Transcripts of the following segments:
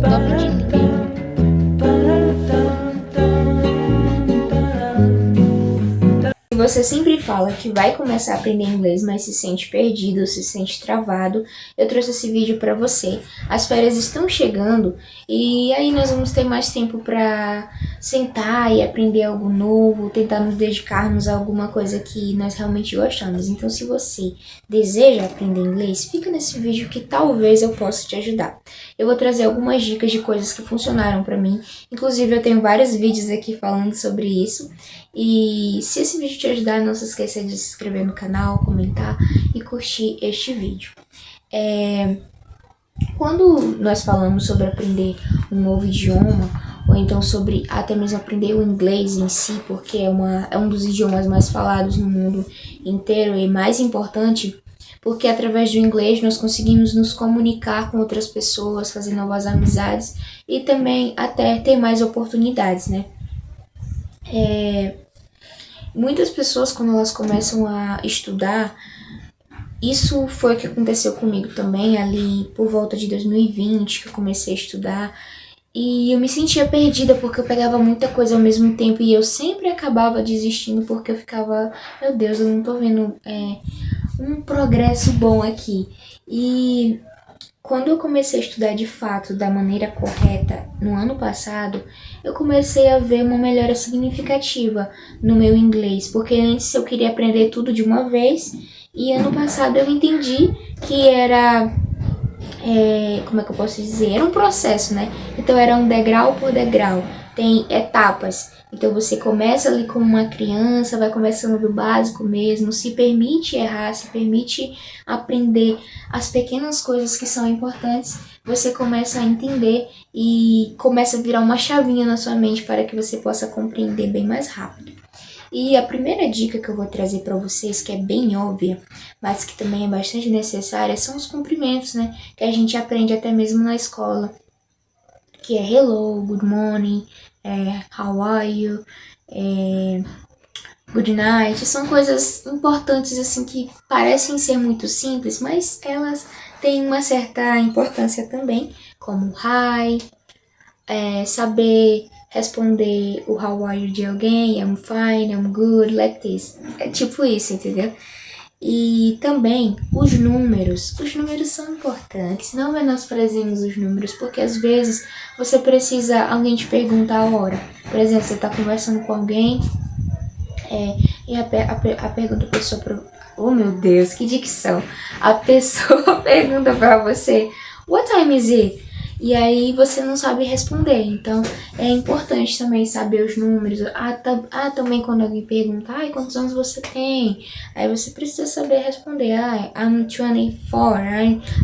eu tô aprendendo inglês. Se você sempre fala que vai começar a aprender inglês, mas se sente perdido, se sente travado, eu trouxe esse vídeo para você. As férias estão chegando e aí nós vamos ter mais tempo para sentar e aprender algo novo, tentar nos dedicarmos a alguma coisa que nós realmente gostamos. Então, se você deseja aprender inglês, fica nesse vídeo que talvez eu possa te ajudar. Eu vou trazer algumas dicas de coisas que funcionaram para mim. Inclusive, eu tenho vários vídeos aqui falando sobre isso. E se esse vídeo te ajudar, não se esqueça de se inscrever no canal, comentar e curtir este vídeo. Quando nós falamos sobre aprender um novo idioma, ou então sobre até mesmo aprender o inglês em si, porque é um dos idiomas mais falados no mundo inteiro e mais importante, porque através do inglês nós conseguimos nos comunicar com outras pessoas, fazer novas amizades e também até ter mais oportunidades, né? Muitas pessoas, quando elas começam a estudar, isso foi o que aconteceu comigo também, ali por volta de 2020, que eu comecei a estudar. E eu me sentia perdida porque eu pegava muita coisa ao mesmo tempo e eu sempre acabava desistindo porque eu ficava, meu Deus, eu não tô vendo um progresso bom aqui. E quando eu comecei a estudar de fato da maneira correta no ano passado, eu comecei a ver uma melhora significativa no meu inglês, porque antes eu queria aprender tudo de uma vez e ano passado eu entendi que era, como é que eu posso dizer? Era um processo, né? Então era um degrau por degrau, tem etapas. Então você começa ali como uma criança, vai começando do básico mesmo, se permite errar, se permite aprender as pequenas coisas que são importantes, você começa a entender e começa a virar uma chavinha na sua mente para que você possa compreender bem mais rápido. E a primeira dica que eu vou trazer para vocês, que é bem óbvia, mas que também é bastante necessária, são os cumprimentos, né? Que a gente aprende até mesmo na escola, que é hello, good morning, how are you, good night. São coisas importantes assim que parecem ser muito simples, mas elas têm uma certa importância também, como hi, saber responder o how are you de alguém, I'm fine, I'm good, like this. É tipo isso, entendeu? E também os números. Os números são importantes. Não menosprezemos os números, porque às vezes você precisa, alguém te pergunta a hora. Por exemplo, você está conversando com alguém e a pergunta a pessoa pro... Oh meu Deus, que dicção! A pessoa pergunta pra você, what time is it? E aí você não sabe responder. Então é importante também saber os números. Também quando alguém pergunta, quantos anos você tem? Aí você precisa saber responder, I'm 24,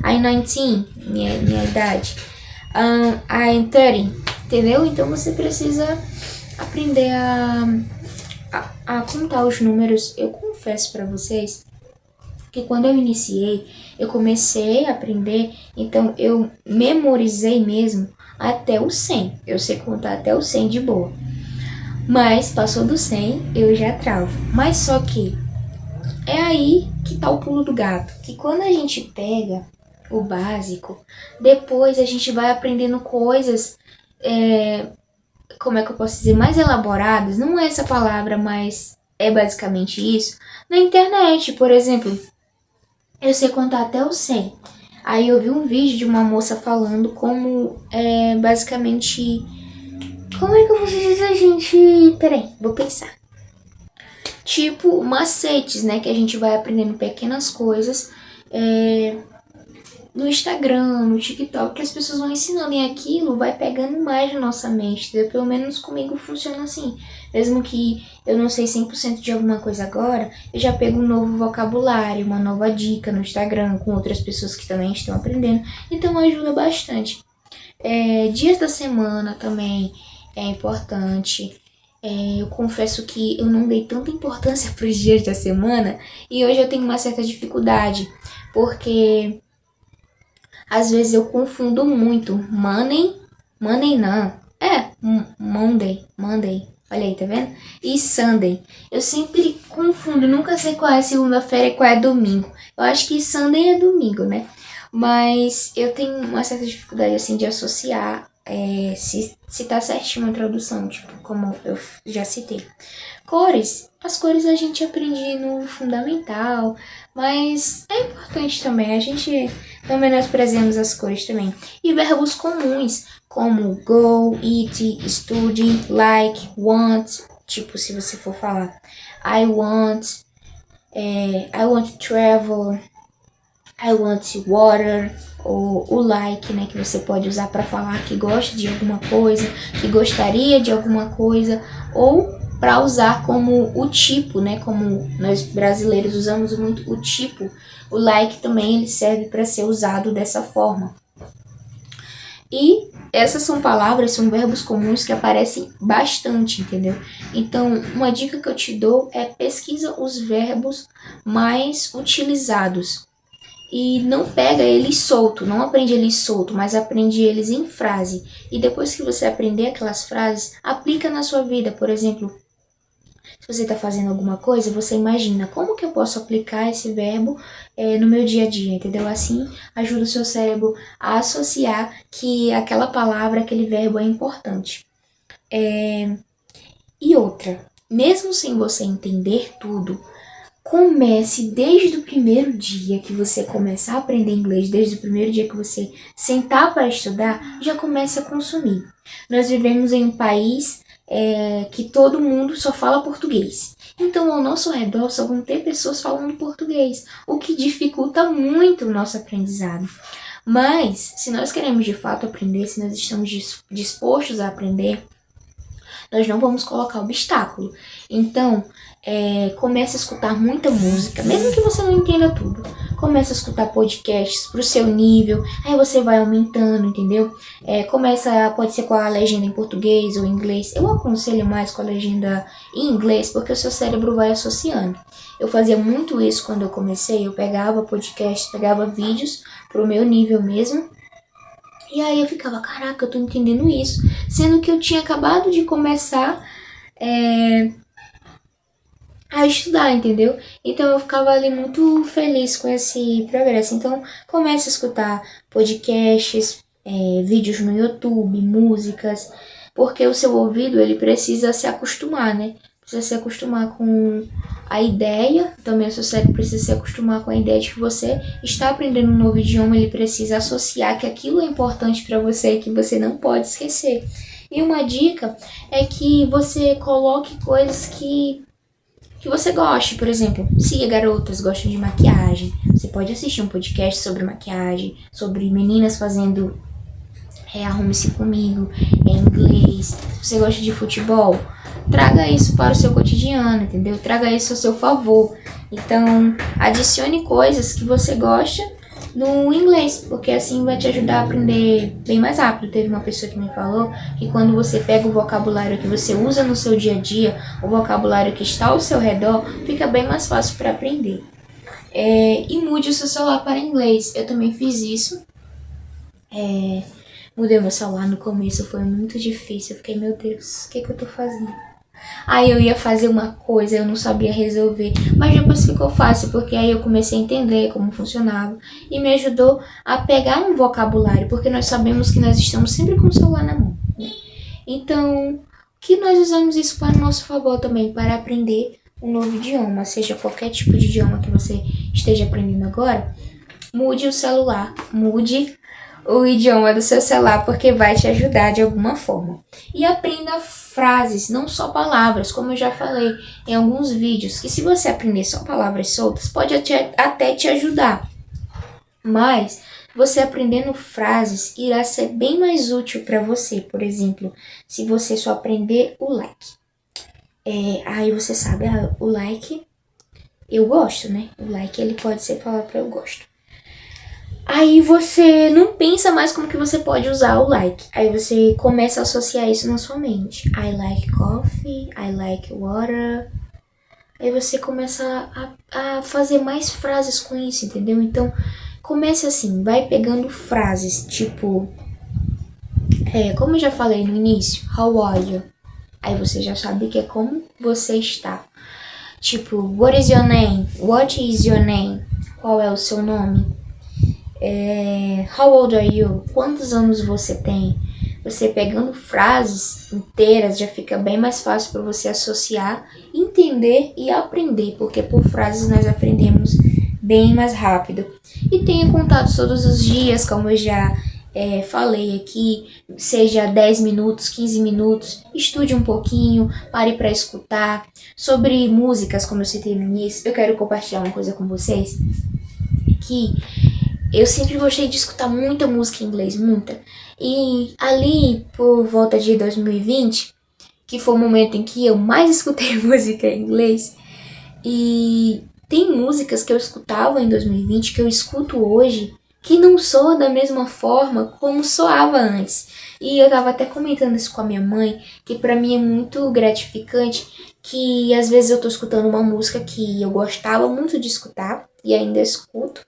I'm 19, minha idade. I'm 30, entendeu? Então você precisa aprender a contar os números. Eu confesso pra vocês que quando eu iniciei, eu comecei a aprender, então eu memorizei mesmo até o 100. Eu sei contar até o 100 de boa. Mas passou do 100, eu já travo. Mas só que é aí que tá o pulo do gato. Que quando a gente pega o básico, depois a gente vai aprendendo coisas, como é que eu posso dizer, mais elaboradas. Não é essa palavra, mas é basicamente isso. Na internet, por exemplo, eu sei contar até o 100. Aí eu vi um vídeo de uma moça falando como basicamente... Como é que eu posso dizer, gente? Peraí, vou pensar. Tipo, macetes, né? Que a gente vai aprendendo pequenas coisas no Instagram, no TikTok, que as pessoas vão ensinando e aquilo vai pegando mais na nossa mente. Entendeu? Pelo menos comigo funciona assim. Mesmo que eu não sei 100% de alguma coisa agora, eu já pego um novo vocabulário, uma nova dica no Instagram com outras pessoas que também estão aprendendo. Então ajuda bastante. Dias da semana também é importante. Eu confesso que eu não dei tanta importância para os dias da semana e hoje eu tenho uma certa dificuldade, porque às vezes eu confundo muito Monday não, Monday, olha aí, tá vendo? E Sunday, eu sempre confundo, nunca sei qual é segunda-feira e qual é domingo. Eu acho que Sunday é domingo, né? Mas eu tenho uma certa dificuldade, assim, de associar, se tá certinho a tradução, tipo, como eu já citei. Cores. As cores a gente aprende no fundamental, mas é importante também. A gente não menosprezamos as cores também. E verbos comuns, como go, eat, study, like, want. Tipo, se você for falar I want to travel, I want water, ou o like, né, que você pode usar para falar que gosta de alguma coisa, que gostaria de alguma coisa, ou para usar como o tipo, né, como nós brasileiros usamos muito o tipo. O like também ele serve para ser usado dessa forma. E essas são palavras, são verbos comuns que aparecem bastante, entendeu? Então, uma dica que eu te dou é pesquisa os verbos mais utilizados. E não pega eles solto, não aprende eles solto, mas aprende eles em frase. E depois que você aprender aquelas frases, aplica na sua vida. Por exemplo, se você está fazendo alguma coisa, você imagina como que eu posso aplicar esse verbo no meu dia a dia, entendeu? Assim ajuda o seu cérebro a associar que aquela palavra, aquele verbo é importante. E outra, mesmo sem você entender tudo, comece desde o primeiro dia que você começar a aprender inglês, desde o primeiro dia que você sentar para estudar, já comece a consumir. Nós vivemos em um país que todo mundo só fala português. Então, ao nosso redor só vão ter pessoas falando português, o que dificulta muito o nosso aprendizado. Mas, se nós queremos de fato aprender, se nós estamos dispostos a aprender, nós não vamos colocar obstáculo. Então, comece a escutar muita música, mesmo que você não entenda tudo. Comece a escutar podcasts pro seu nível, aí você vai aumentando, entendeu? Pode ser com a legenda em português ou em inglês. Eu aconselho mais com a legenda em inglês, porque o seu cérebro vai associando. Eu fazia muito isso quando eu comecei, eu pegava podcasts, pegava vídeos pro meu nível mesmo, e aí eu ficava, caraca, eu tô entendendo isso. Sendo que eu tinha acabado de começar a estudar, entendeu? Então eu ficava ali muito feliz com esse progresso. Então comece a escutar podcasts, vídeos no YouTube, músicas, porque o seu ouvido ele precisa se acostumar, né? Precisa se acostumar com a ideia, também o seu cérebro precisa se acostumar com a ideia de que você está aprendendo um novo idioma, ele precisa associar que aquilo é importante para você e que você não pode esquecer. E uma dica é que você coloque coisas que você goste, por exemplo, se garotas gostam de maquiagem, você pode assistir um podcast sobre maquiagem, sobre meninas fazendo arrume-se comigo, em inglês. Se você gosta de futebol, traga isso para o seu cotidiano, entendeu? Traga isso a seu favor. Então, adicione coisas que você gosta no inglês, porque assim vai te ajudar a aprender bem mais rápido. Teve uma pessoa que me falou que quando você pega o vocabulário que você usa no seu dia a dia, o vocabulário que está ao seu redor, fica bem mais fácil para aprender. E mude o seu celular para inglês. Eu também fiz isso. Mudei meu celular no começo, foi muito difícil. Eu fiquei, meu Deus, o que eu tô fazendo? Aí eu ia fazer uma coisa, eu não sabia resolver, mas depois ficou fácil, porque aí eu comecei a entender como funcionava e me ajudou a pegar um vocabulário, porque nós sabemos que nós estamos sempre com o celular na mão, né? Então, que nós usamos isso para o nosso favor também, para aprender um novo idioma, seja qualquer tipo de idioma que você esteja aprendendo agora, mude o celular, mude o idioma do seu celular, porque vai te ajudar de alguma forma. E aprenda frases, não só palavras, como eu já falei em alguns vídeos, que se você aprender só palavras soltas, pode até te ajudar. Mas você aprendendo frases irá ser bem mais útil para você. Por exemplo, se você só aprender o like. Aí você sabe, o like eu gosto, né? O like ele pode ser palavra para eu gosto. Aí você não pensa mais como que você pode usar o like. Aí você começa a associar isso na sua mente. I like coffee, I like water. Aí você começa a fazer mais frases com isso, entendeu? Então, comece assim, vai pegando frases, tipo... como eu já falei no início, how are you? Aí você já sabe que é como você está. Tipo, what is your name? What is your name? Qual é o seu nome? How old are you? Quantos anos você tem? Você pegando frases inteiras já fica bem mais fácil para você associar, entender e aprender, porque por frases nós aprendemos bem mais rápido. E tenha contato todos os dias, como eu já falei aqui, seja 10 minutos, 15 minutos, estude um pouquinho, pare para escutar. Sobre músicas, como eu citei no início, eu quero compartilhar uma coisa com vocês, que eu sempre gostei de escutar muita música em inglês, muita. E ali, por volta de 2020, que foi o momento em que eu mais escutei música em inglês, e tem músicas que eu escutava em 2020 que eu escuto hoje que não soa da mesma forma como soava antes. E eu tava até comentando isso com a minha mãe, que pra mim é muito gratificante que às vezes eu tô escutando uma música que eu gostava muito de escutar e ainda escuto,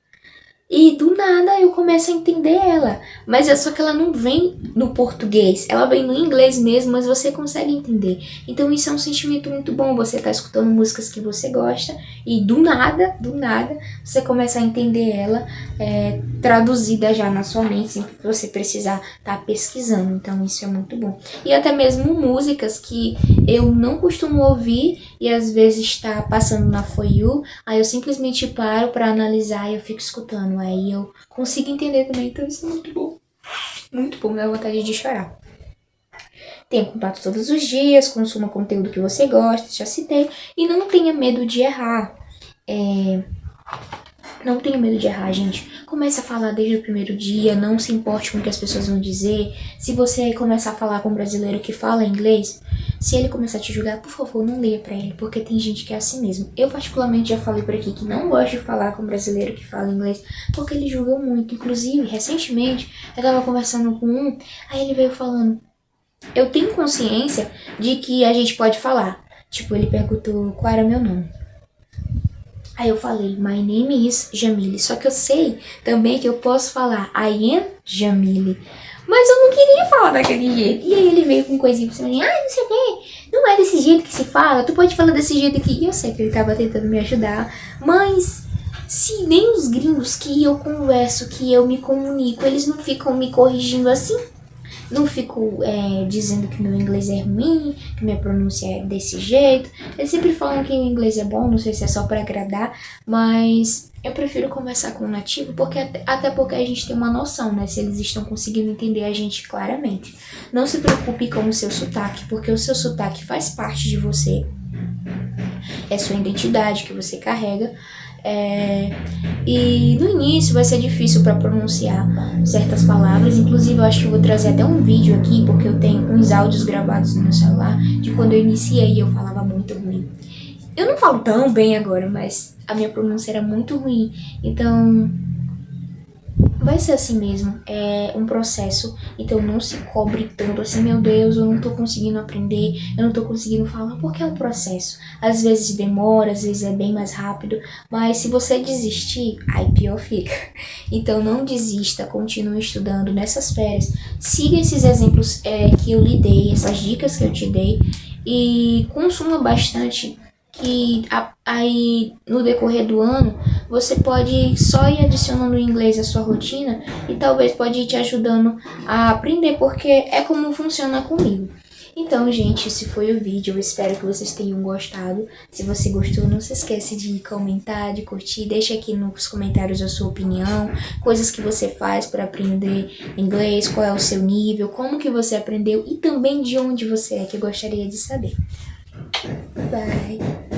e do nada eu começo a entender ela. Mas é só que ela não vem no português, ela vem no inglês mesmo, mas você consegue entender. Então isso é um sentimento muito bom, você tá escutando músicas que você gosta e do nada, você começa a entender ela traduzida já na sua mente, sem você precisar estar pesquisando. Então isso é muito bom. E até mesmo músicas que eu não costumo ouvir e às vezes está passando na For You, aí eu simplesmente paro para analisar e eu fico escutando. Aí eu consigo entender também, então isso é muito bom. Muito bom, dá vontade de chorar. Tenha contato todos os dias, consuma conteúdo que você gosta, já citei, e não tenha medo de errar. Não tenha medo de errar, gente. Comece a falar desde o primeiro dia, não se importe com o que as pessoas vão dizer. Se você começar a falar com um brasileiro que fala inglês, se ele começar a te julgar, por favor, não leia pra ele, porque tem gente que é assim mesmo. Eu particularmente já falei por aqui que não gosto de falar com um brasileiro que fala inglês, porque ele julga muito. Inclusive, recentemente, eu tava conversando com um, aí ele veio falando, eu tenho consciência de que a gente pode falar. Tipo, ele perguntou qual era meu nome. Aí eu falei, my name is Jamile. Só que eu sei também que eu posso falar I am Jamile. Mas eu não queria falar daquele jeito. E aí ele veio com coisinha pra cima de mim, não sei o quê. Não é desse jeito que se fala, tu pode falar desse jeito aqui. E eu sei que ele tava tentando me ajudar, mas se nem os gringos que eu converso, que eu me comunico, eles não ficam me corrigindo assim. Não fico dizendo que meu inglês é ruim, que minha pronúncia é desse jeito. Eles sempre falam que o inglês é bom, não sei se é só pra agradar, mas eu prefiro conversar com o nativo, porque até porque a gente tem uma noção, né? Se eles estão conseguindo entender a gente claramente. Não se preocupe com o seu sotaque, porque o seu sotaque faz parte de você. É sua identidade que você carrega. E no início vai ser difícil para pronunciar certas palavras. Inclusive eu acho que eu vou trazer até um vídeo aqui, porque eu tenho uns áudios gravados no meu celular de quando eu iniciei e eu falava muito ruim. Eu não falo tão bem agora, mas a minha pronúncia era muito ruim. Então vai ser assim mesmo, é um processo, então não se cobre tanto assim, meu Deus, eu não tô conseguindo aprender, eu não tô conseguindo falar, porque é um processo. Às vezes demora, às vezes é bem mais rápido, mas se você desistir, aí pior fica. Então não desista, continue estudando nessas férias, siga esses exemplos que eu lhe dei, essas dicas que eu te dei, e consuma bastante, que aí no decorrer do ano você pode só ir adicionando o inglês à sua rotina e talvez pode ir te ajudando a aprender, porque é como funciona comigo. Então, gente, esse foi o vídeo, eu espero que vocês tenham gostado. Se você gostou, não se esquece de comentar, de curtir, deixa aqui nos comentários a sua opinião, coisas que você faz para aprender inglês, qual é o seu nível, como que você aprendeu e também de onde você é, que eu gostaria de saber. Bye!